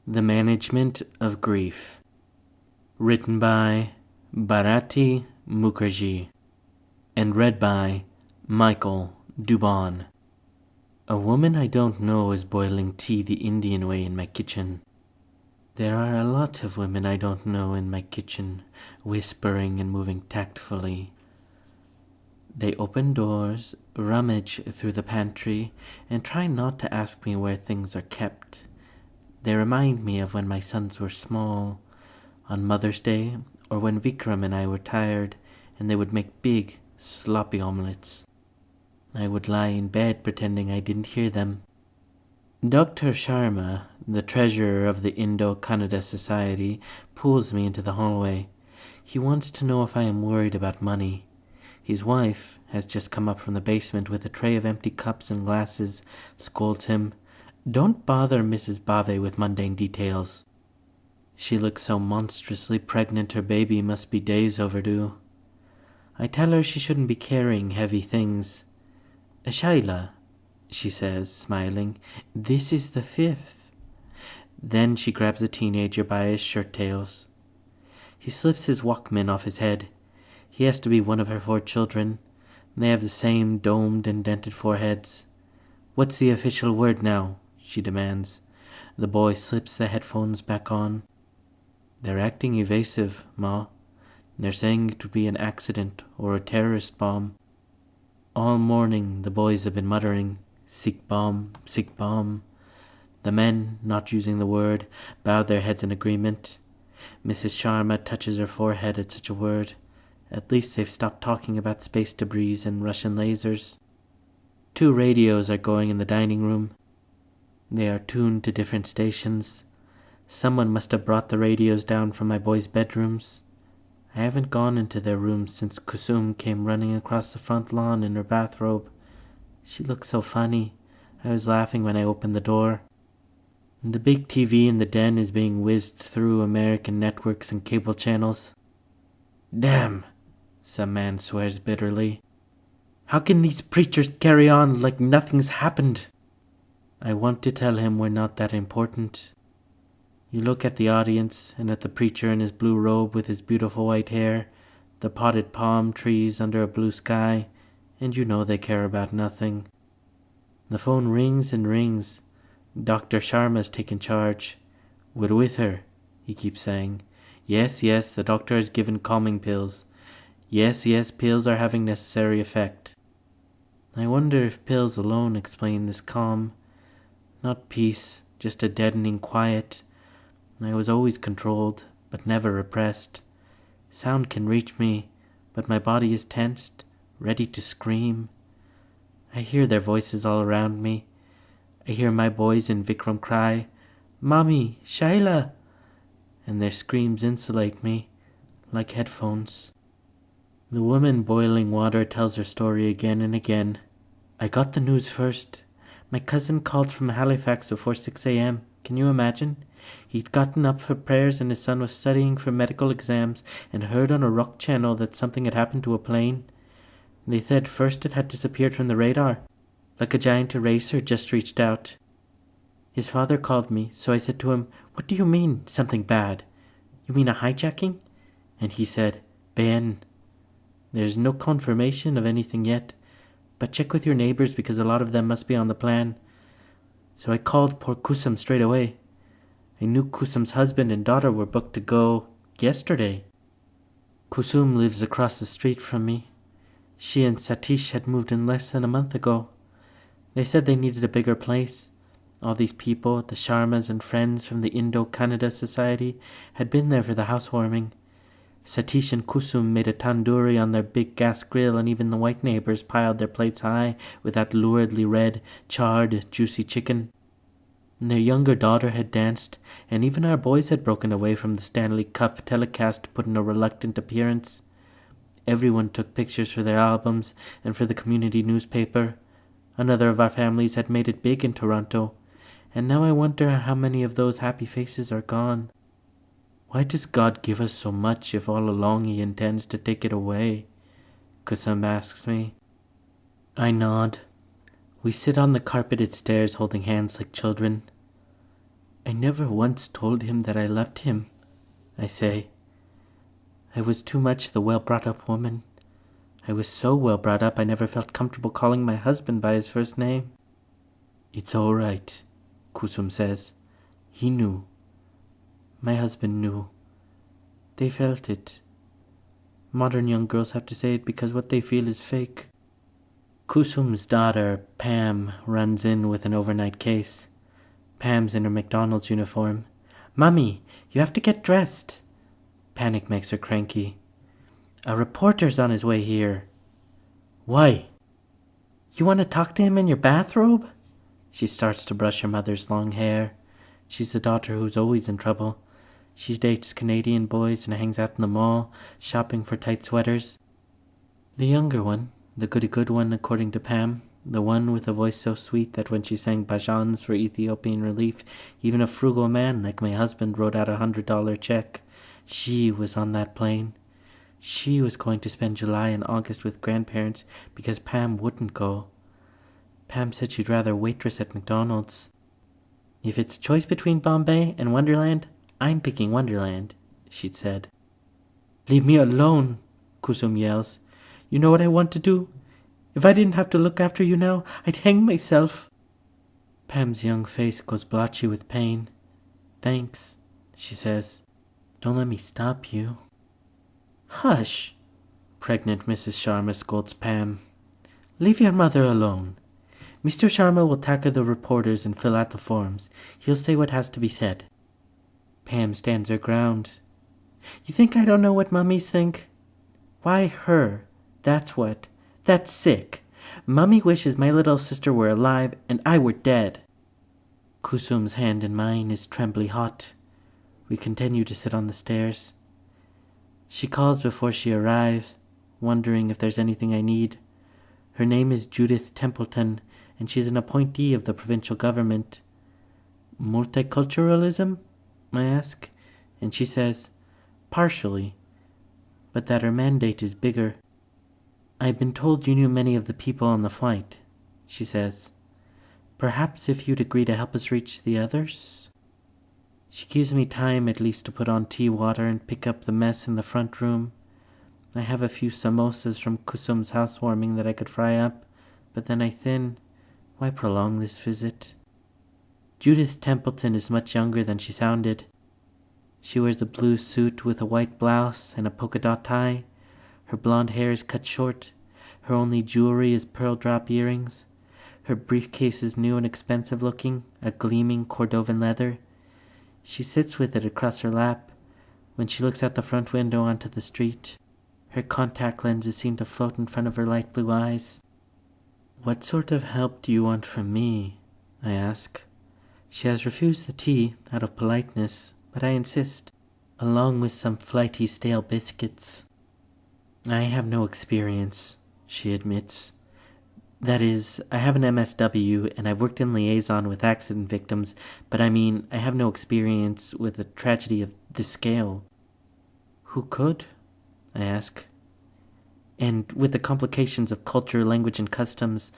The Management of Grief. Written by Bharati Mukherjee and read by Michael Dubon. A woman I don't know is boiling tea the Indian way in my kitchen. There are a lot of women I don't know in my kitchen, whispering and moving tactfully. They open doors, rummage through the pantry, and try not to ask me where things are kept. They remind me of when my sons were small, on Mother's Day, or when Vikram and I were tired, and they would make big, sloppy omelets. I would lie in bed pretending I didn't hear them. Dr. Sharma, the treasurer of the Indo-Kannada Society, pulls me into the hallway. He wants to know if I am worried about money. His wife has just come up from the basement with a tray of empty cups and glasses, scolds him. Don't bother Mrs. Bave with mundane details. She looks so monstrously pregnant her baby must be days overdue. I tell her she shouldn't be carrying heavy things. Shaila, she says, smiling, this is the 5th. Then she grabs a teenager by his shirt tails. He slips his Walkman off his head. He has to be one of her 4 children. They have the same domed and dented foreheads. What's the official word now? She demands. The boy slips the headphones back on. They're acting evasive, Ma. They're saying it would be an accident or a terrorist bomb. All morning the boys have been muttering, Sikh bomb, Sikh bomb. The men, not using the word, bow their heads in agreement. Mrs. Sharma touches her forehead at such a word. At least they've stopped talking about space debris and Russian lasers. 2 radios are going in the dining room. They are tuned to different stations. Someone must have brought the radios down from my boys' bedrooms. I haven't gone into their rooms since Kusum came running across the front lawn in her bathrobe. She looked so funny. I was laughing when I opened the door. The big TV in the den is being whizzed through American networks and cable channels. Damn, some man swears bitterly. How can these preachers carry on like nothing's happened? I want to tell him we're not that important. You look at the audience and at the preacher in his blue robe with his beautiful white hair, the potted palm trees under a blue sky, and you know they care about nothing. The phone rings and rings. Dr. Sharma's taken charge. We're with her, he keeps saying. Yes, the doctor has given calming pills. Yes, pills are having necessary effect. I wonder if pills alone explain this calm. Not peace, just a deadening quiet. I was always controlled, but never repressed. Sound can reach me, but my body is tensed, ready to scream. I hear their voices all around me. I hear my boys and Vikram cry, Mommy, Shaila! And their screams insulate me, like headphones. The woman boiling water tells her story again and again. I got the news first. My cousin called from Halifax before 6 a.m. Can you imagine? He'd gotten up for prayers and his son was studying for medical exams and heard on a rock channel that something had happened to a plane. They said first it had disappeared from the radar, like a giant eraser just reached out. His father called me, so I said to him, What do you mean, something bad? You mean a hijacking? And he said, Ben. There's no confirmation of anything yet, but check with your neighbors because a lot of them must be on the plan. So I called poor Kusum straight away. I knew Kusum's husband and daughter were booked to go yesterday. Kusum lives across the street from me. She and Satish had moved in less than a month ago. They said they needed a bigger place. All these people, the Sharmas and friends from the Indo-Kannada Society, had been there for the housewarming. Satish and Kusum made a tandoori on their big gas grill, and even the white neighbors piled their plates high with that luridly red, charred, juicy chicken. And their younger daughter had danced, and even our boys had broken away from the Stanley Cup telecast to put in a reluctant appearance. Everyone took pictures for their albums and for the community newspaper. Another of our families had made it big in Toronto, and now I wonder how many of those happy faces are gone. Why does God give us so much if all along he intends to take it away? Kusum asks me. I nod. We sit on the carpeted stairs holding hands like children. I never once told him that I loved him, I say. I was too much the well-brought-up woman. I was so well brought up I never felt comfortable calling my husband by his first name. It's all right, Kusum says. He knew. My husband knew. They felt it. Modern young girls have to say it because what they feel is fake. Kusum's daughter, Pam, runs in with an overnight case. Pam's in her McDonald's uniform. Mummy, you have to get dressed. Panic makes her cranky. A reporter's on his way here. Why? You want to talk to him in your bathrobe? She starts to brush her mother's long hair. She's the daughter who's always in trouble. She dates Canadian boys and hangs out in the mall, shopping for tight sweaters. The younger one, the goody-good one according to Pam, the one with a voice so sweet that when she sang bhajans for Ethiopian relief, even a frugal man like my husband wrote out $100 check. She was on that plane. She was going to spend July and August with grandparents because Pam wouldn't go. Pam said she'd rather waitress at McDonald's. If it's a choice between Bombay and Wonderland, I'm picking Wonderland, she'd said. Leave me alone, Kusum yells. You know what I want to do? If I didn't have to look after you now, I'd hang myself. Pam's young face goes blotchy with pain. Thanks, she says. Don't let me stop you. Hush, pregnant Mrs. Sharma scolds Pam. Leave your mother alone. Mr. Sharma will tackle the reporters and fill out the forms. He'll say what has to be said. Pam stands her ground. You think I don't know what mummies think? Why her? That's what. That's sick. Mummy wishes my little sister were alive and I were dead. Kusum's hand in mine is trembly hot. We continue to sit on the stairs. She calls before she arrives, wondering if there's anything I need. Her name is Judith Templeton, and she's an appointee of the provincial government. Multiculturalism? I ask, and she says, partially, but that her mandate is bigger. I've been told you knew many of the people on the flight, she says. Perhaps if you'd agree to help us reach the others? She gives me time at least to put on tea water and pick up the mess in the front room. I have a few samosas from Kusum's housewarming that I could fry up, but then I thin. Why prolong this visit? Judith Templeton is much younger than she sounded. She wears a blue suit with a white blouse and a polka dot tie. Her blonde hair is cut short. Her only jewelry is pearl drop earrings. Her briefcase is new and expensive looking, a gleaming Cordovan leather. She sits with it across her lap. When she looks out the front window onto the street, her contact lenses seem to float in front of her light blue eyes. What sort of help do you want from me? I ask. She has refused the tea out of politeness, but I insist, along with some flighty stale biscuits. I have no experience, she admits. That is, I have an MSW and I've worked in liaison with accident victims, but I have no experience with a tragedy of this scale. Who could? I ask. And with the complications of culture, language, and customs,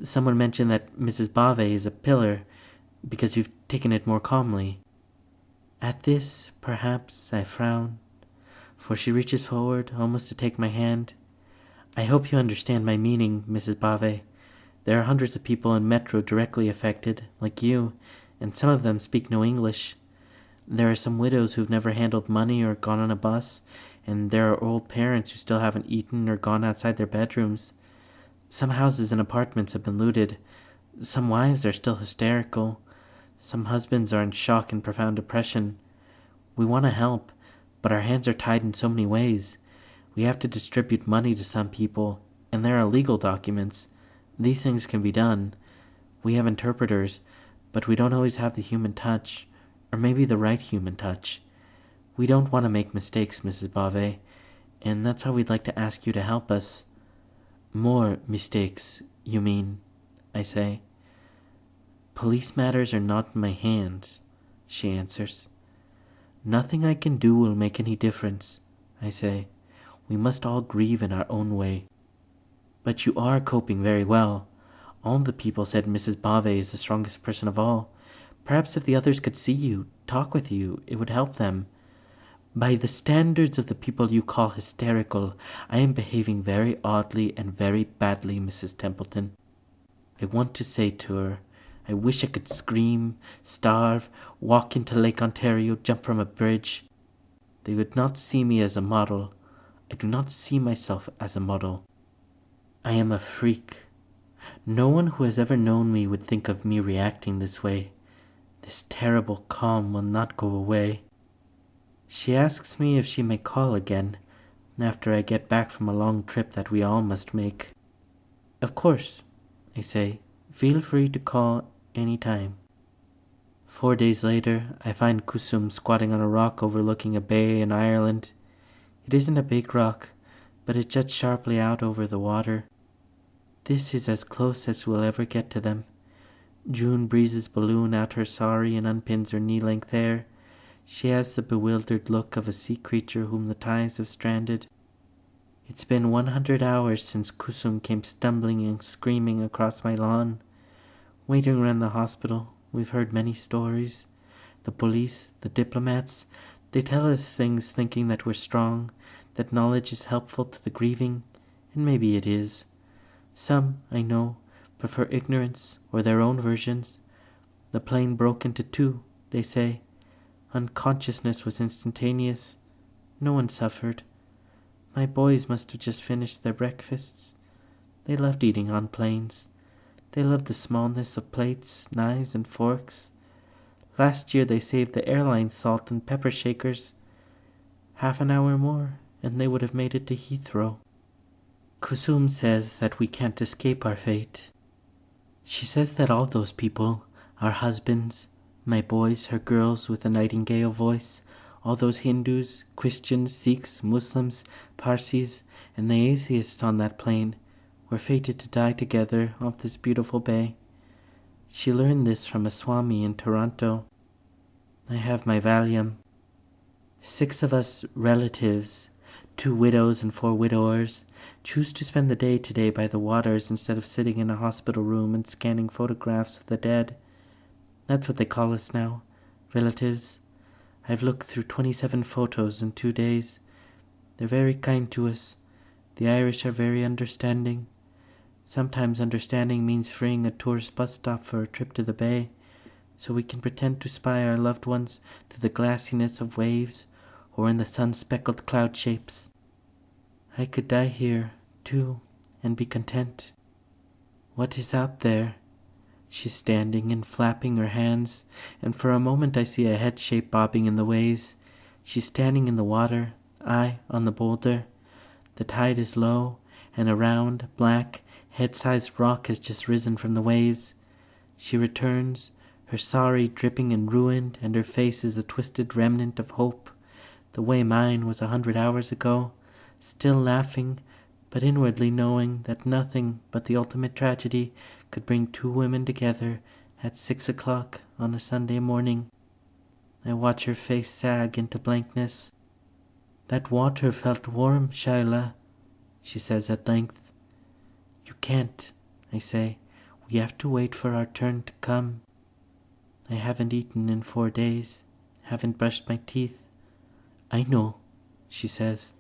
someone mentioned that Mrs. Bave is a pillar because you've taken it more calmly. At this, perhaps, I frown, for she reaches forward almost to take my hand. I hope you understand my meaning, Mrs. Bave. There are hundreds of people in Metro directly affected, like you, and some of them speak no English. There are some widows who've never handled money or gone on a bus, and there are old parents who still haven't eaten or gone outside their bedrooms. Some houses and apartments have been looted. Some wives are still hysterical. Some husbands are in shock and profound depression. We want to help, but our hands are tied in so many ways. We have to distribute money to some people, and there are legal documents. These things can be done. We have interpreters, but we don't always have the human touch, or maybe the right human touch. We don't want to make mistakes, Mrs. Bave, and that's how we'd like to ask you to help us. More mistakes, you mean, I say. Police matters are not in my hands, she answers. Nothing I can do will make any difference, I say. We must all grieve in our own way. But you are coping very well. All the people said Mrs. Bave is the strongest person of all. Perhaps if the others could see you, talk with you, it would help them. By the standards of the people you call hysterical, I am behaving very oddly and very badly, Mrs. Templeton. I want to say to her, I wish I could scream, starve, walk into Lake Ontario, jump from a bridge. They would not see me as a model. I do not see myself as a model. I am a freak. No one who has ever known me would think of me reacting this way. This terrible calm will not go away. She asks me if she may call again, after I get back from a long trip that we all must make. Of course, I say, feel free to call any time. 4 days later, I find Kusum squatting on a rock overlooking a bay in Ireland. It isn't a big rock, but it juts sharply out over the water. This is as close as we'll ever get to them. June breezes balloon out her sari and unpins her knee-length hair. She has the bewildered look of a sea creature whom the tides have stranded. It's been 100 hours since Kusum came stumbling and screaming across my lawn. Waiting around the hospital, we've heard many stories. The police, the diplomats, they tell us things thinking that we're strong, that knowledge is helpful to the grieving, and maybe it is. Some, I know, prefer ignorance or their own versions. The plane broke into two, they say. Unconsciousness was instantaneous. No one suffered. My boys must have just finished their breakfasts. They loved eating on planes. They loved the smallness of plates, knives, and forks. Last year they saved the airline salt and pepper shakers. Half an hour more, and they would have made it to Heathrow. Kusum says that we can't escape our fate. She says that all those people, our husbands, my boys, her girls with a nightingale voice, all those Hindus, Christians, Sikhs, Muslims, Parsis, and the atheists on that plane, were fated to die together off this beautiful bay. She learned this from a Swami in Toronto. I have my Valium. 6 of us relatives, 2 widows and 4 widowers, choose to spend the day today by the waters instead of sitting in a hospital room and scanning photographs of the dead. That's what they call us now, relatives. I've looked through 27 photos in 2 days. They're very kind to us. The Irish are very understanding. Sometimes understanding means freeing a tourist bus stop for a trip to the bay, so we can pretend to spy our loved ones through the glassiness of waves or in the sun-speckled cloud shapes. I could die here, too, and be content. What is out there? She's standing and flapping her hands, and for a moment I see a head shape bobbing in the waves. She's standing in the water, I on the boulder. The tide is low, and a round, black, head-sized rock has just risen from the waves. She returns, her sari dripping and ruined, and her face is a twisted remnant of hope, the way mine was 100 hours ago, still laughing, but inwardly knowing that nothing but the ultimate tragedy could bring 2 women together at 6 o'clock on a Sunday morning. I watch her face sag into blankness. That water felt warm, Shaila, she says at length. You can't, I say. We have to wait for our turn to come. I haven't eaten in 4 days, haven't brushed my teeth. I know, she says.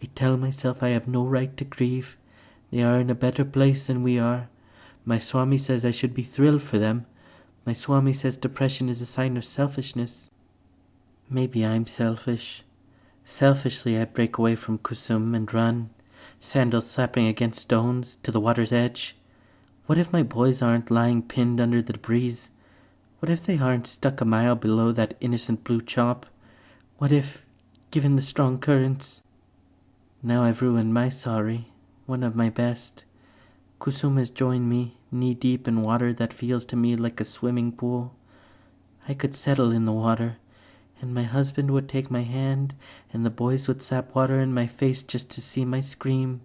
I tell myself I have no right to grieve. They are in a better place than we are. My Swami says I should be thrilled for them. My Swami says depression is a sign of selfishness. Maybe I'm selfish. Selfishly I break away from Kusum and run, sandals slapping against stones, to the water's edge. What if my boys aren't lying pinned under the debris? What if they aren't stuck a mile below that innocent blue chop? What if, given the strong currents... Now I've ruined my sari, one of my best. Kusum has joined me, knee-deep in water that feels to me like a swimming pool. I could settle in the water, and my husband would take my hand, and the boys would sap water in my face just to see my scream.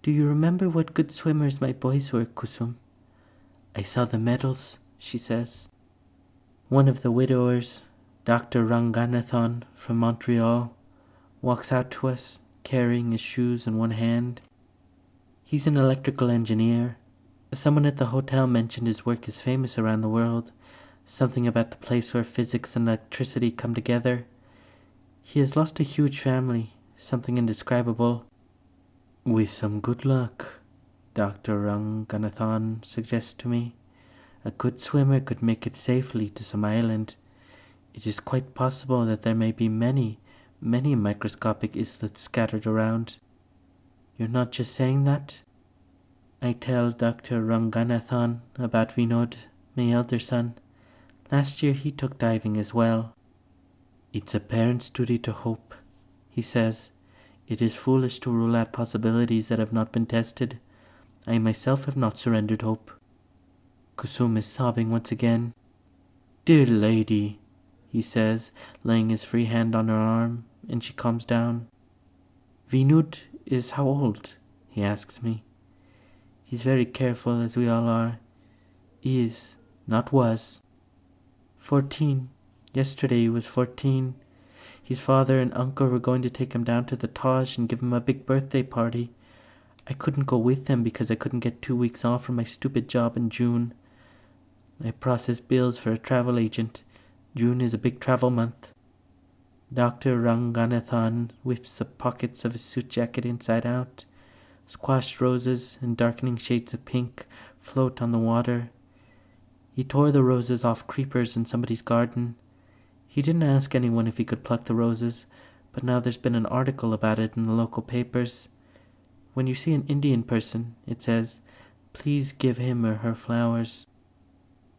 Do you remember what good swimmers my boys were, Kusum? I saw the medals, she says. One of the widowers, Dr. Ranganathan from Montreal, walks out to us, carrying his shoes in one hand. He's an electrical engineer. Someone at the hotel mentioned his work is famous around the world. Something about the place where physics and electricity come together. He has lost a huge family, something indescribable. With some good luck, Dr. Ranganathan suggests to me, a good swimmer could make it safely to some island. It is quite possible that there may be many, many microscopic islets scattered around. You're not just saying that? I tell Dr. Ranganathan about Vinod, my elder son. Last year he took diving as well. It's a parent's duty to hope, he says. It is foolish to rule out possibilities that have not been tested. I myself have not surrendered hope. Kusum is sobbing once again. Dear lady, he says, laying his free hand on her arm, and she calms down. Vinud is how old? He asks me. He's very careful, as we all are. Is, not was. 14. Yesterday he was 14. His father and uncle were going to take him down to the Taj and give him a big birthday party. I couldn't go with them because I couldn't get 2 weeks off from my stupid job in June. I process bills for a travel agent. June is a big travel month. Dr. Ranganathan whips the pockets of his suit jacket inside out. Squashed roses and darkening shades of pink float on the water. He tore the roses off creepers in somebody's garden. He didn't ask anyone if he could pluck the roses, but now there's been an article about it in the local papers. When you see an Indian person, it says, please give him or her flowers.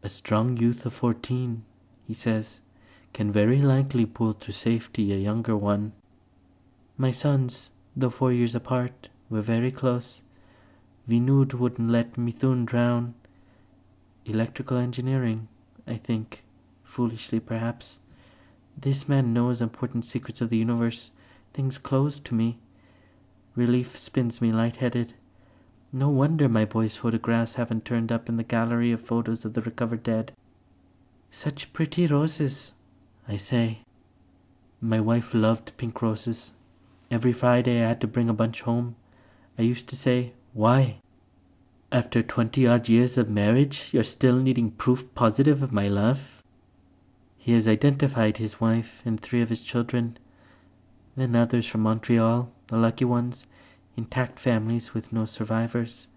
A strong youth of 14, he says, can very likely pull to safety a younger one. My sons, though 4 years apart, were very close. Vinud wouldn't let Mithun drown. Electrical engineering, I think, foolishly perhaps. This man knows important secrets of the universe, things closed to me. Relief spins me lightheaded. No wonder my boy's photographs haven't turned up in the gallery of photos of the recovered dead. Such pretty roses, I say. My wife loved pink roses. Every Friday I had to bring a bunch home. I used to say, why? After 20-odd years of marriage, you're still needing proof positive of my love? He has identified his wife and 3 of his children, then others from Montreal, the lucky ones, intact families with no survivors.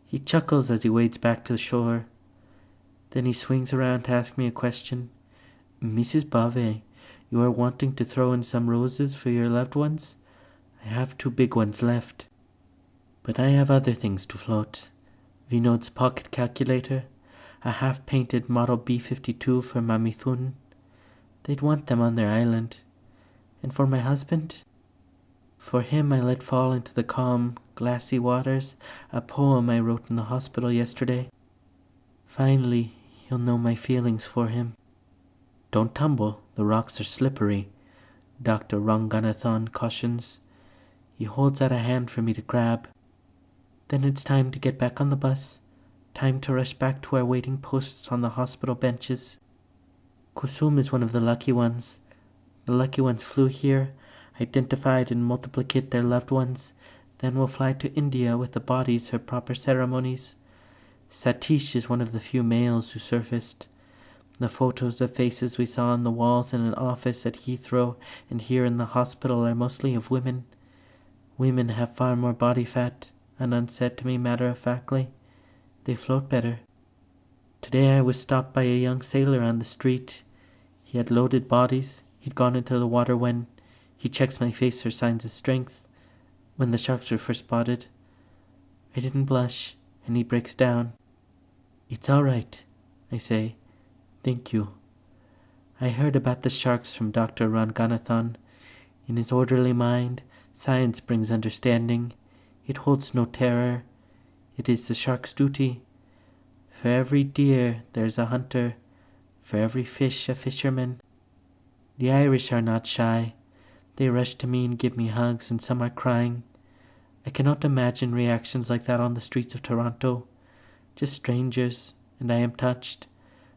He chuckles as he wades back to the shore. Then he swings around to ask me a question. Mrs. Bave, you are wanting to throw in some roses for your loved ones? I have 2 big ones left. But I have other things to float. Vinod's pocket calculator, a half-painted Model B-52 for my Mithun. They'd want them on their island. And for my husband? For him I let fall into the calm, glassy waters a poem I wrote in the hospital yesterday. Finally, he'll know my feelings for him. Don't tumble, the rocks are slippery, Dr. Ranganathan cautions. He holds out a hand for me to grab. Then it's time to get back on the bus. Time to rush back to our waiting posts on the hospital benches. Kusum is one of the lucky ones. The lucky ones flew here, identified and multiplicate their loved ones, then will fly to India with the bodies for proper ceremonies. Satish is one of the few males who surfaced. The photos of faces we saw on the walls in an office at Heathrow and here in the hospital are mostly of women. Women have far more body fat, Anand said to me matter-of-factly. They float better. Today I was stopped by a young sailor on the street. He had loaded bodies. He'd gone into the water when he checks my face for signs of strength, when the sharks were first spotted. I didn't blush, and he breaks down. It's all right, I say. Thank you. I heard about the sharks from Dr. Ranganathan. In his orderly mind, science brings understanding. It holds no terror. It is the shark's duty. For every deer there's a hunter, for every fish a fisherman. The Irish are not shy. They rush to me and give me hugs, and some are crying. I cannot imagine reactions like that on the streets of Toronto. Just strangers, and I am touched.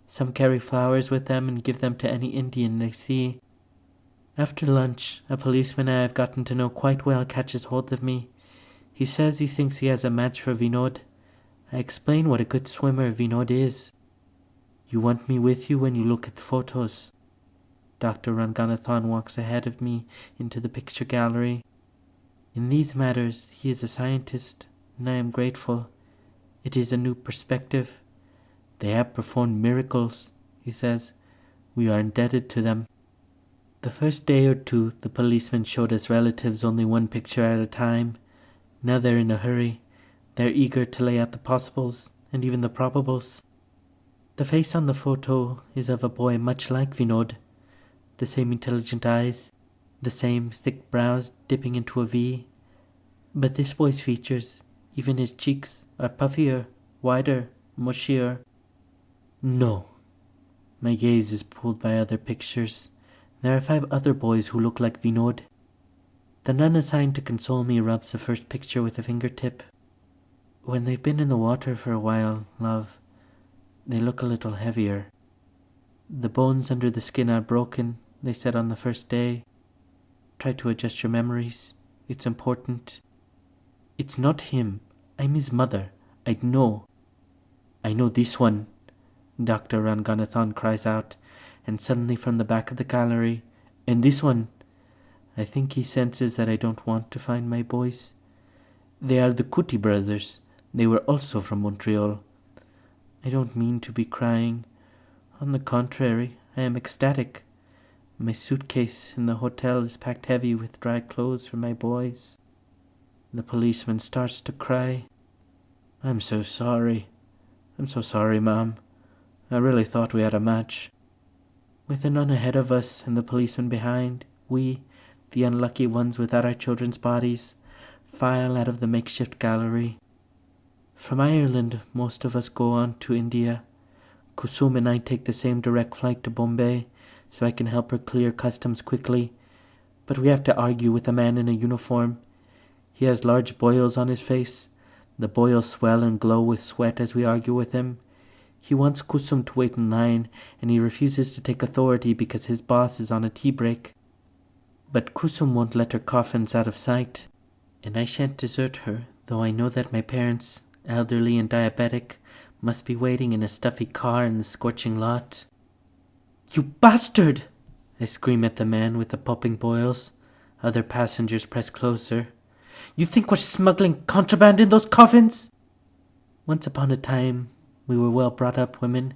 Some carry flowers with them and give them to any Indian they see. After lunch, a policeman I have gotten to know quite well catches hold of me. He says he thinks he has a match for Vinod. I explain what a good swimmer Vinod is. You want me with you when you look at the photos. Dr. Ranganathan walks ahead of me into the picture gallery. In these matters, he is a scientist, and I am grateful. It is a new perspective. They have performed miracles, he says. We are indebted to them. The first day or two, the policeman showed us relatives only one picture at a time. Now they're in a hurry. They're eager to lay out the possibles and even the probables. The face on the photo is of a boy much like Vinod. The same intelligent eyes, the same thick brows dipping into a V. But this boy's features, even his cheeks, are puffier, wider, mushier. No. My gaze is pulled by other pictures. There are 5 other boys who look like Vinod. The nun assigned to console me rubs the first picture with a fingertip. When they've been in the water for a while, love, they look a little heavier. The bones under the skin are broken, they said on the first day. Try to adjust your memories. It's important. It's not him. I'm his mother. I know this one, Dr. Ranganathan cries out, and suddenly from the back of the gallery, and this one. I think he senses that I don't want to find my boys. They are the Kuti brothers. They were also from Montreal. I don't mean to be crying. On the contrary, I am ecstatic. My suitcase in the hotel is packed heavy with dry clothes for my boys. The policeman starts to cry. I'm so sorry. I'm so sorry, Mom. I really thought we had a match. With the nun ahead of us and the policeman behind, we, the unlucky ones without our children's bodies, file out of the makeshift gallery. From Ireland, most of us go on to India. Kusum and I take the same direct flight to Bombay, so I can help her clear customs quickly. But we have to argue with a man in a uniform. He has large boils on his face. The boils swell and glow with sweat as we argue with him. He wants Kusum to wait in line, and he refuses to take authority because his boss is on a tea break. But Kusum won't let her coffins out of sight, and I shan't desert her, though I know that my parents, elderly and diabetic, must be waiting in a stuffy car in the scorching lot. You bastard! I scream at the man with the popping boils. Other passengers press closer. You think we're smuggling contraband in those coffins? Once upon a time, we were well-brought-up women.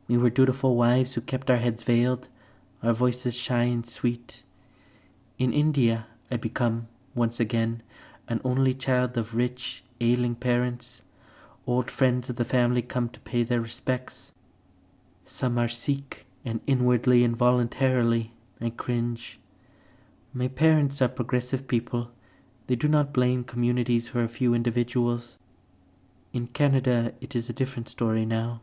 We were dutiful wives who kept our heads veiled, our voices shy and sweet. In India, I become, once again, an only child of rich, ailing parents. Old friends of the family come to pay their respects. Some are Sikh, and inwardly, involuntarily, I cringe. My parents are progressive people. They do not blame communities for a few individuals. In Canada, it is a different story now.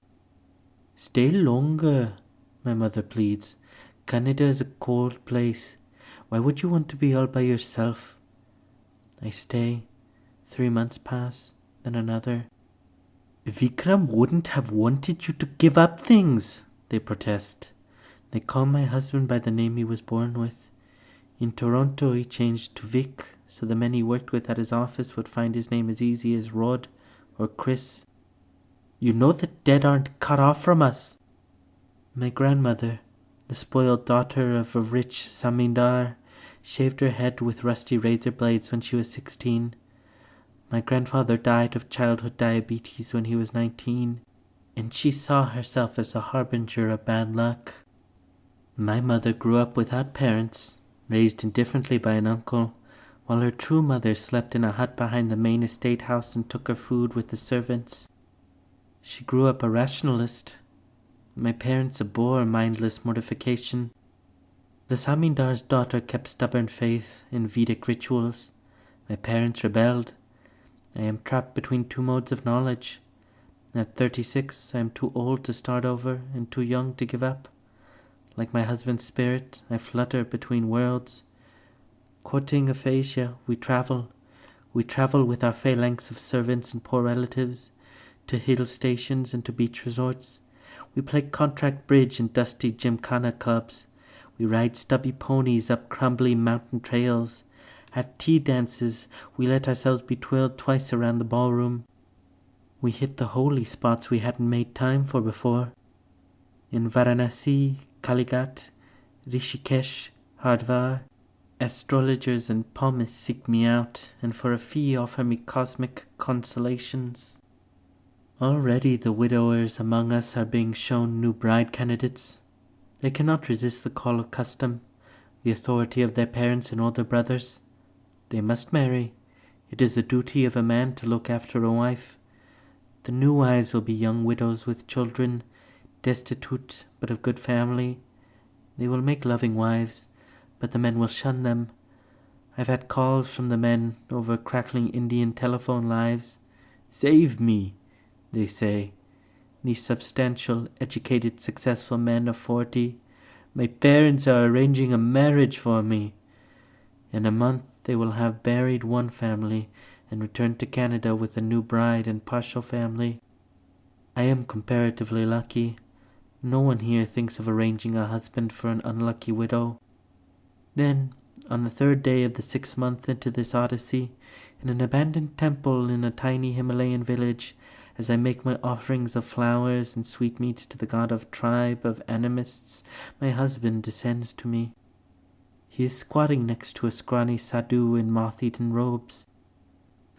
Stay longer, my mother pleads. Canada is a cold place. Why would you want to be all by yourself? I stay. 3 months pass, then another. Vikram wouldn't have wanted you to give up things, they protest. They call my husband by the name he was born with. In Toronto, he changed to Vic, so the men he worked with at his office would find his name as easy as Rod or Chris. You know the dead aren't cut off from us. My grandmother, the spoiled daughter of a rich zamindar, shaved her head with rusty razor blades when she was 16. My grandfather died of childhood diabetes when he was 19, and she saw herself as a harbinger of bad luck. My mother grew up without parents, raised indifferently by an uncle, while her true mother slept in a hut behind the main estate house and took her food with the servants. She grew up a rationalist. My parents abhor mindless mortification. The Samindar's daughter kept stubborn faith in Vedic rituals. My parents rebelled. I am trapped between 2 modes of knowledge. At 36, I am too old to start over and too young to give up. Like my husband's spirit, I flutter between worlds. Quoting aphasia, we travel. We travel with our phalanx of servants and poor relatives, to hill stations and to beach resorts. We play contract bridge in dusty gymkhana clubs. We ride stubby ponies up crumbly mountain trails. At tea dances, we let ourselves be twirled twice around the ballroom. We hit the holy spots we hadn't made time for before. In Varanasi, Kaligat, Rishikesh, Hardwar, astrologers and palmists seek me out, and for a fee offer me cosmic consolations. Already the widowers among us are being shown new bride candidates. They cannot resist the call of custom, the authority of their parents and older brothers. They must marry. It is the duty of a man to look after a wife. The new wives will be young widows with children, destitute but of good family. They will make loving wives, but the men will shun them. I've had calls from the men over crackling Indian telephone lines. "Save me," they say. These substantial, educated, successful men of 40. "My parents are arranging a marriage for me." In a month they will have buried one family and returned to Canada with a new bride and partial family. I am comparatively lucky. No one here thinks of arranging a husband for an unlucky widow. Then, on the 3rd day of the 6th month into this odyssey, in an abandoned temple in a tiny Himalayan village, as I make my offerings of flowers and sweetmeats to the god of tribe of animists, my husband descends to me. He is squatting next to a scrawny sadhu in moth-eaten robes.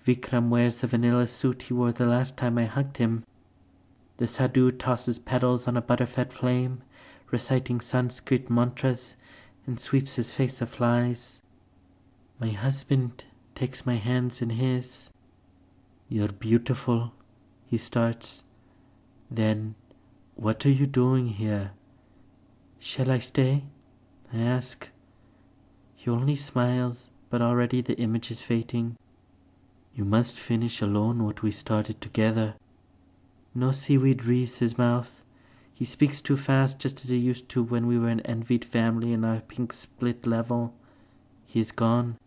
Vikram wears the vanilla suit he wore the last time I hugged him. The sadhu tosses petals on a butter-fed flame, reciting Sanskrit mantras, and sweeps his face of flies. My husband takes my hands in his. "You're beautiful," he starts. Then, "What are you doing here?" "Shall I stay?" I ask. He only smiles, but already the image is fading. "You must finish alone what we started together." No seaweed wreathes his mouth. He speaks too fast, just as he used to when we were an envied family in our pink split level. He is gone.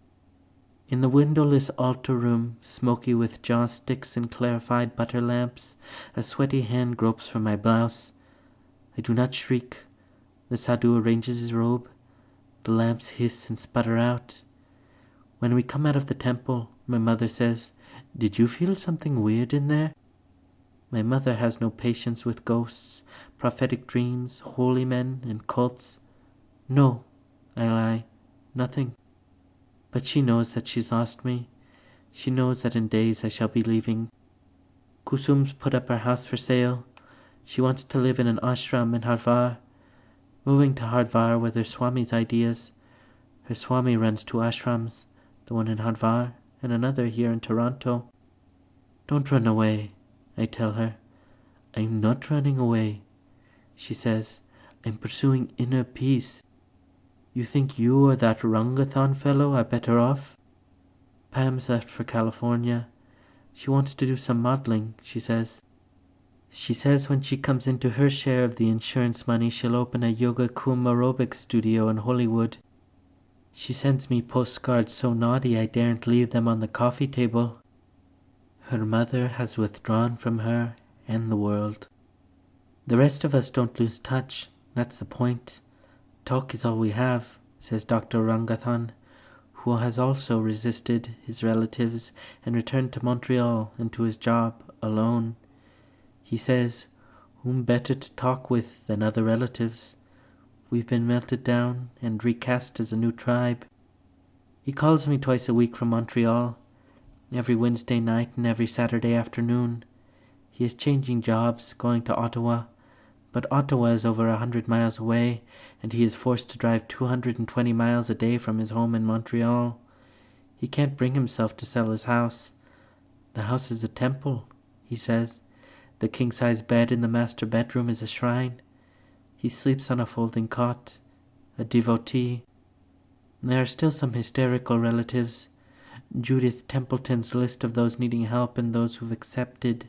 In the windowless altar room, smoky with joss sticks and clarified butter lamps, a sweaty hand gropes for my blouse. I do not shriek. The sadhu arranges his robe. The lamps hiss and sputter out. When we come out of the temple, my mother says, "Did you feel something weird in there?" My mother has no patience with ghosts, prophetic dreams, holy men, and cults. "No," I lie, "nothing." But she knows that she's lost me. She knows that in days I shall be leaving. Kusum's put up her house for sale. She wants to live in an ashram in Hardwar. Moving to Hardwar were her Swami's ideas. Her Swami runs 2 ashrams, the one in Hardwar and another here in Toronto. "Don't run away," I tell her. "I'm not running away," she says. "I'm pursuing inner peace. You think you or that Rangathon fellow are better off?" Pam's left for California. She wants to do some modeling, she says. She says when she comes into her share of the insurance money, she'll open a yoga kum aerobics studio in Hollywood. She sends me postcards so naughty I daren't leave them on the coffee table. Her mother has withdrawn from her and the world. The rest of us don't lose touch. That's the point. Talk is all we have, says Dr. Rangathan, who has also resisted his relatives and returned to Montreal and to his job alone. He says, whom better to talk with than other relatives? We've been melted down and recast as a new tribe. He calls me twice a week from Montreal, every Wednesday night and every Saturday afternoon. He is changing jobs, going to Ottawa, but Ottawa is over 100 miles away, and he is forced to drive 220 miles a day from his home in Montreal. He can't bring himself to sell his house. The house is a temple, he says. The king-size bed in the master bedroom is a shrine. He sleeps on a folding cot, a devotee. There are still some hysterical relatives. Judith Templeton's list of those needing help and those who've accepted,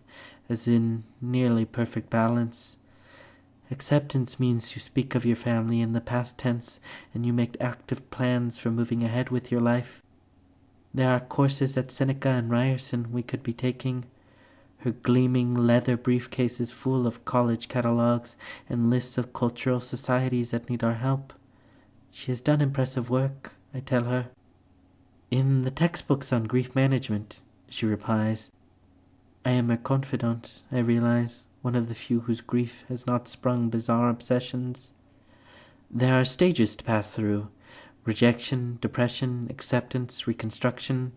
as in nearly perfect balance. Acceptance means you speak of your family in the past tense and you make active plans for moving ahead with your life. There are courses at Seneca and Ryerson we could be taking. Her gleaming leather briefcase is full of college catalogues and lists of cultural societies that need our help. She has done impressive work, I tell her. In the textbooks on grief management, she replies. I am her confidant, I realize, one of the few whose grief has not sprung bizarre obsessions. There are stages to pass through: rejection, depression, acceptance, reconstruction.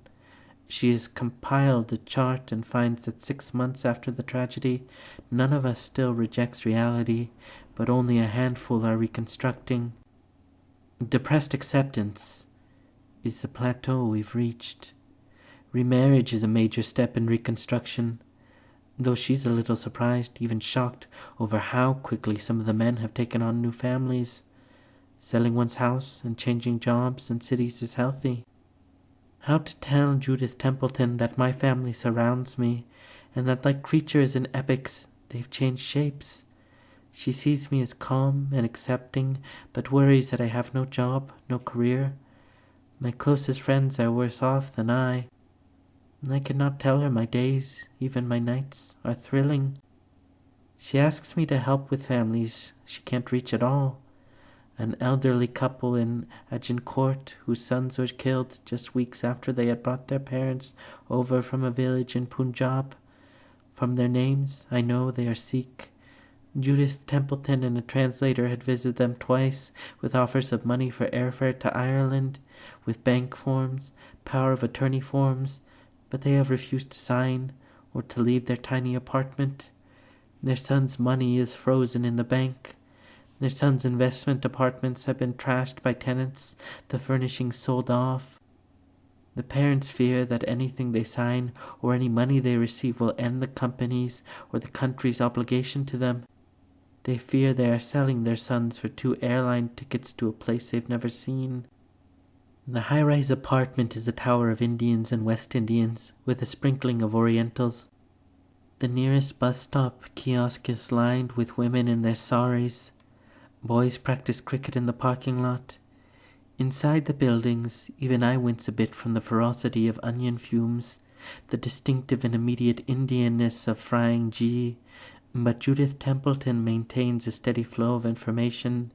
She has compiled a chart and finds that 6 months after the tragedy, none of us still rejects reality, but only a handful are reconstructing. Depressed acceptance is the plateau we've reached. Remarriage is a major step in reconstruction, though she's a little surprised, even shocked, over how quickly some of the men have taken on new families. Selling one's house and changing jobs and cities is healthy. How to tell Judith Templeton that my family surrounds me, and that like creatures in epics, they've changed shapes. She sees me as calm and accepting, but worries that I have no job, no career. My closest friends are worse off than I. I cannot tell her my days, even my nights, are thrilling. She asks me to help with families she can't reach at all. An elderly couple in Agincourt whose sons were killed just weeks after they had brought their parents over from a village in Punjab. From their names, I know they are Sikh. Judith Templeton and a translator had visited them twice, with offers of money for airfare to Ireland, with bank forms, power of attorney forms, but they have refused to sign or to leave their tiny apartment. Their son's money is frozen in the bank. Their son's investment apartments have been trashed by tenants, the furnishings sold off. The parents fear that anything they sign or any money they receive will end the company's or the country's obligation to them. They fear they are selling their sons for 2 airline tickets to a place they've never seen. The high-rise apartment is a tower of Indians and West Indians, with a sprinkling of Orientals. The nearest bus stop kiosk is lined with women in their saris. Boys practice cricket in the parking lot. Inside the buildings, even I wince a bit from the ferocity of onion fumes, the distinctive and immediate Indianness of frying ghee, but Judith Templeton maintains a steady flow of information.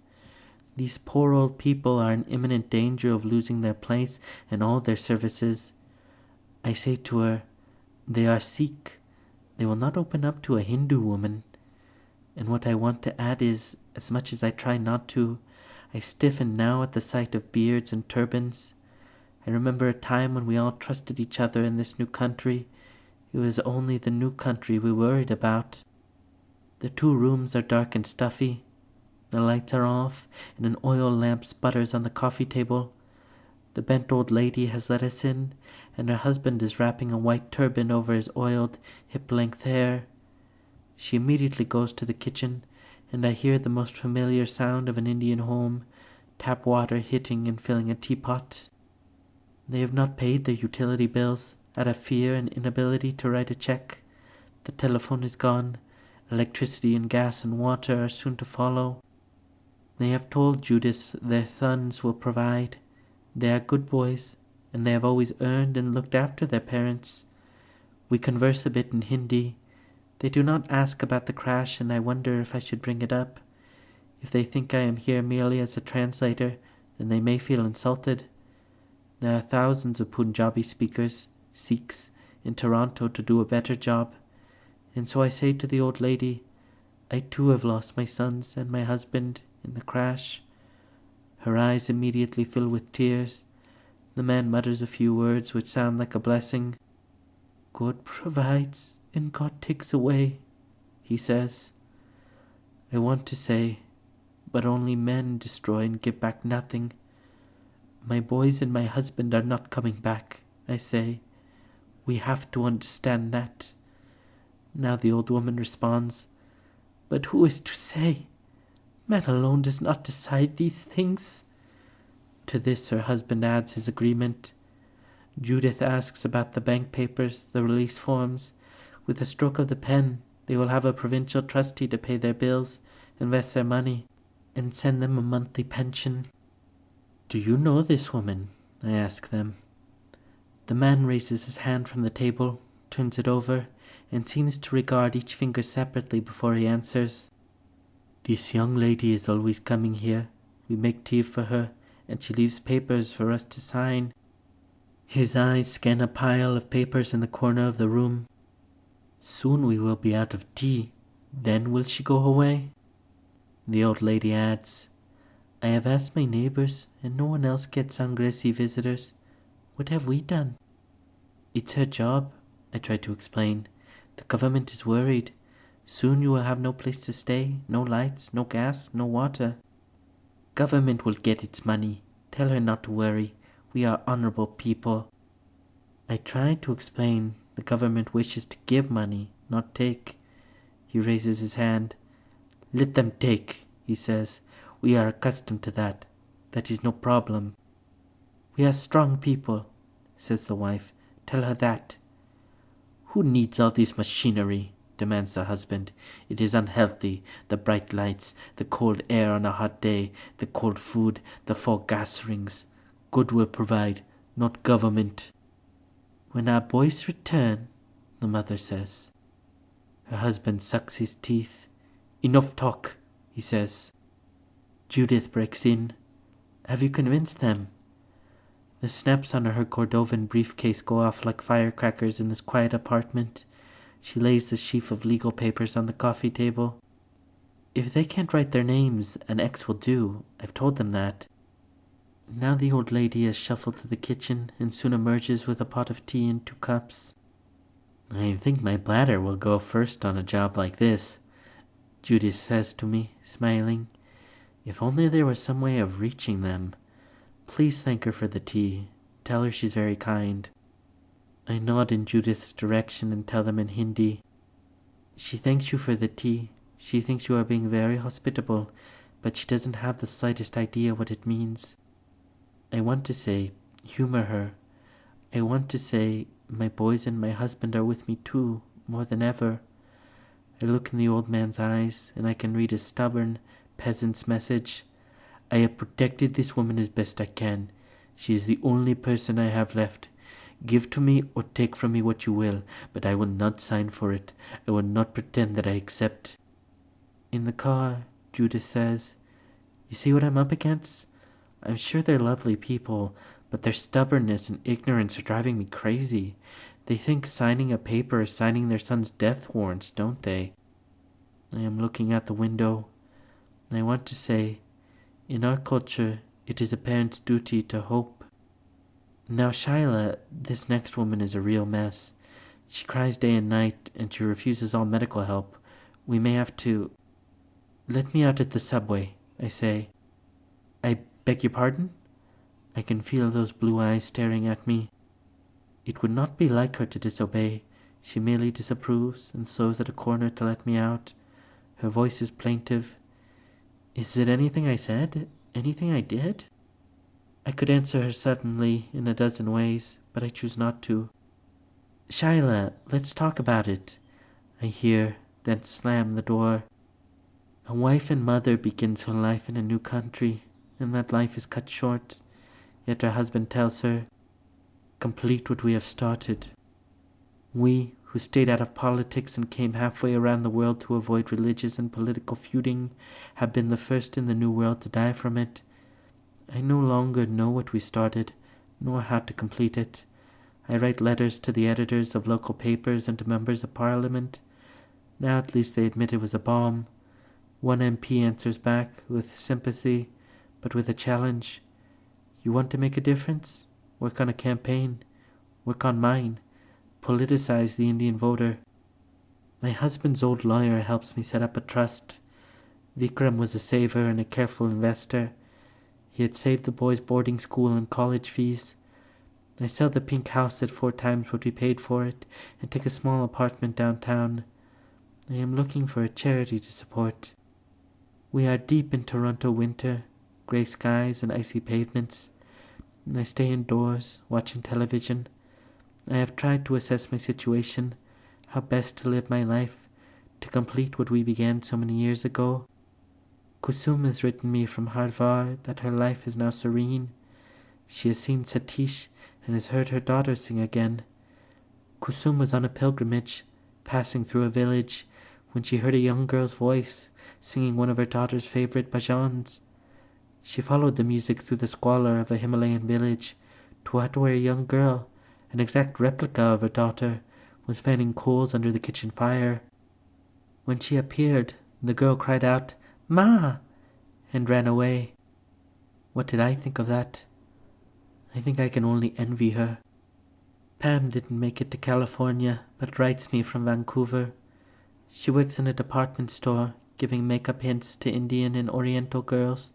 These poor old people are in imminent danger of losing their place and all their services. I say to her, they are Sikh. They will not open up to a Hindu woman. And what I want to add is, as much as I try not to, I stiffen now at the sight of beards and turbans. I remember a time when we all trusted each other in this new country. It was only the new country we worried about. The 2 rooms are dark and stuffy. The lights are off, and an oil lamp sputters on the coffee table. The bent old lady has let us in, and her husband is wrapping a white turban over his oiled, hip-length hair. She immediately goes to the kitchen, and I hear the most familiar sound of an Indian home, tap water hitting and filling a teapot. They have not paid their utility bills, out of fear and inability to write a check. The telephone is gone. Electricity and gas and water are soon to follow. They have told Judas their sons will provide. They are good boys, and they have always earned and looked after their parents. We converse a bit in Hindi. They do not ask about the crash, and I wonder if I should bring it up. If they think I am here merely as a translator, then they may feel insulted. There are thousands of Punjabi speakers, Sikhs, in Toronto to do a better job. And so I say to the old lady, I too have lost my sons and my husband in the crash. Her eyes immediately fill with tears. The man mutters a few words which sound like a blessing. God provides and God takes away, he says. I want to say, but only men destroy and give back nothing. My boys and my husband are not coming back, I say. We have to understand that. Now the old woman responds, but who is to say? Man alone does not decide these things. To this her husband adds his agreement. Judith asks about the bank papers, the release forms. With a stroke of the pen, they will have a provincial trustee to pay their bills, invest their money, and send them a monthly pension. Do you know this woman? I ask them. The man raises his hand from the table, turns it over, and seems to regard each finger separately before he answers. This young lady is always coming here. We make tea for her, and she leaves papers for us to sign. His eyes scan a pile of papers in the corner of the room. Soon we will be out of tea, Then will she go away? The old lady adds, I have asked my neighbors, and no one else gets Sangresi visitors. What have we done? It's her job, I try to explain. The government is worried. Soon you will have no place to stay, no lights, no gas, no water. Government will get its money. Tell her not to worry. We are honorable people. I try to explain the government wishes to give money, not take. He raises his hand. Let them take, he says. We are accustomed to that. That is no problem. We are strong people, says the wife. Tell her that. Who needs all this machinery? Demands the husband. It is unhealthy. The bright lights, the cold air on a hot day, the cold food, the 4 gas rings. God will provide, not government. When our boys return, the mother says. Her husband sucks his teeth. Enough talk, he says. Judith breaks in. Have you convinced them? The snaps on her Cordovan briefcase go off like firecrackers in this quiet apartment. She lays the sheaf of legal papers on the coffee table. If they can't write their names, an X will do. I've told them that. Now the old lady has shuffled to the kitchen and soon emerges with a pot of tea and 2 cups. I think my bladder will go first on a job like this, Judith says to me, smiling. If only there was some way of reaching them. Please thank her for the tea. Tell her she's very kind. I nod in Judith's direction and tell them in Hindi. She thanks you for the tea. She thinks you are being very hospitable, but she doesn't have the slightest idea what it means. I want to say, humor her. I want to say, my boys and my husband are with me too, more than ever. I look in the old man's eyes, and I can read his stubborn peasant's message. I have protected this woman as best I can. She is the only person I have left. Give to me or take from me what you will, but I will not sign for it. I will not pretend that I accept. In the car, Judith says, You see what I'm up against? I'm sure they're lovely people, but their stubbornness and ignorance are driving me crazy. They think signing a paper is signing their son's death warrants, don't they? I am looking out the window. I want to say, in our culture, it is a parent's duty to hope. Now, Shyla, this next woman is a real mess. She cries day and night, and she refuses all medical help. We may have to... Let me out at the subway, I say. I beg your pardon? I can feel those blue eyes staring at me. It would not be like her to disobey. She merely disapproves and slows at a corner to let me out. Her voice is plaintive. Is it anything I said? Anything I did? I could answer her suddenly in a dozen ways, but I choose not to. Shyla, let's talk about it, I hear, then slam the door. A wife and mother begins her life in a new country, and that life is cut short. Yet her husband tells her, complete what we have started. We, who stayed out of politics and came halfway around the world to avoid religious and political feuding, have been the first in the new world to die from it. I no longer know what we started, nor how to complete it. I write letters to the editors of local papers and to members of parliament. Now at least they admit it was a bomb. One MP answers back with sympathy, but with a challenge. You want to make a difference? Work on a campaign. Work on mine. Politicize the Indian voter. My husband's old lawyer helps me set up a trust. Vikram was a saver and a careful investor. He had saved the boys' boarding school and college fees. I sell the pink house at 4 times what we paid for it and take a small apartment downtown. I am looking for a charity to support. We are deep in Toronto winter, grey skies and icy pavements. I stay indoors, watching television. I have tried to assess my situation, how best to live my life, to complete what we began so many years ago. Kusum has written me from Harvard that her life is now serene. She has seen Satish and has heard her daughter sing again. Kusum was on a pilgrimage, passing through a village, when she heard a young girl's voice singing one of her daughter's favorite bhajans. She followed the music through the squalor of a Himalayan village to a hut where a young girl, an exact replica of her daughter, was fanning coals under the kitchen fire. When she appeared, the girl cried out, "Ma!" and ran away. What did I think of that? I think I can only envy her. Pam didn't make it to California, but writes me from Vancouver. She works in a department store, giving makeup hints to Indian and Oriental girls.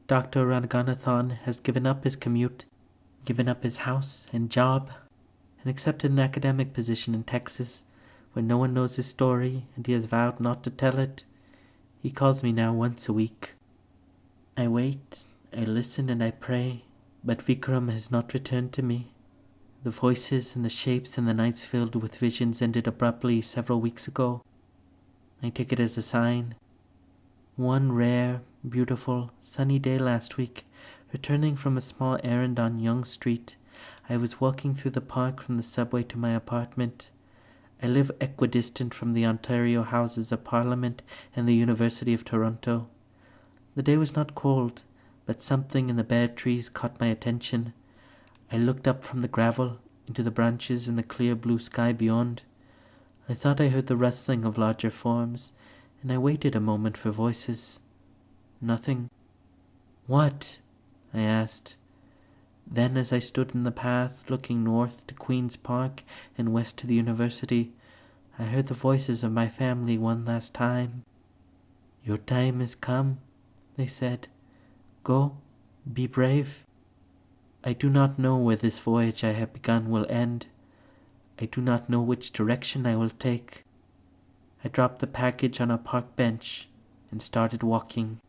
Dr. Ranganathan has given up his commute, given up his house and job, and accepted an academic position in Texas, where no one knows his story, and he has vowed not to tell it. He calls me now once a week. I wait, I listen, and I pray, but Vikram has not returned to me. The voices and the shapes and the nights filled with visions ended abruptly several weeks ago. I take it as a sign. One rare, beautiful, sunny day last week, returning from a small errand on Yonge Street, I was walking through the park from the subway to my apartment. I live equidistant from the Ontario Houses of Parliament and the University of Toronto. The day was not cold, but something in the bare trees caught my attention. I looked up from the gravel into the branches and the clear blue sky beyond. I thought I heard the rustling of larger forms, and I waited a moment for voices. Nothing. "What?" I asked. Then, as I stood in the path, looking north to Queen's Park and west to the university, I heard the voices of my family one last time. "Your time has come," they said. "Go, be brave." I do not know where this voyage I have begun will end. I do not know which direction I will take. I dropped the package on a park bench and started walking.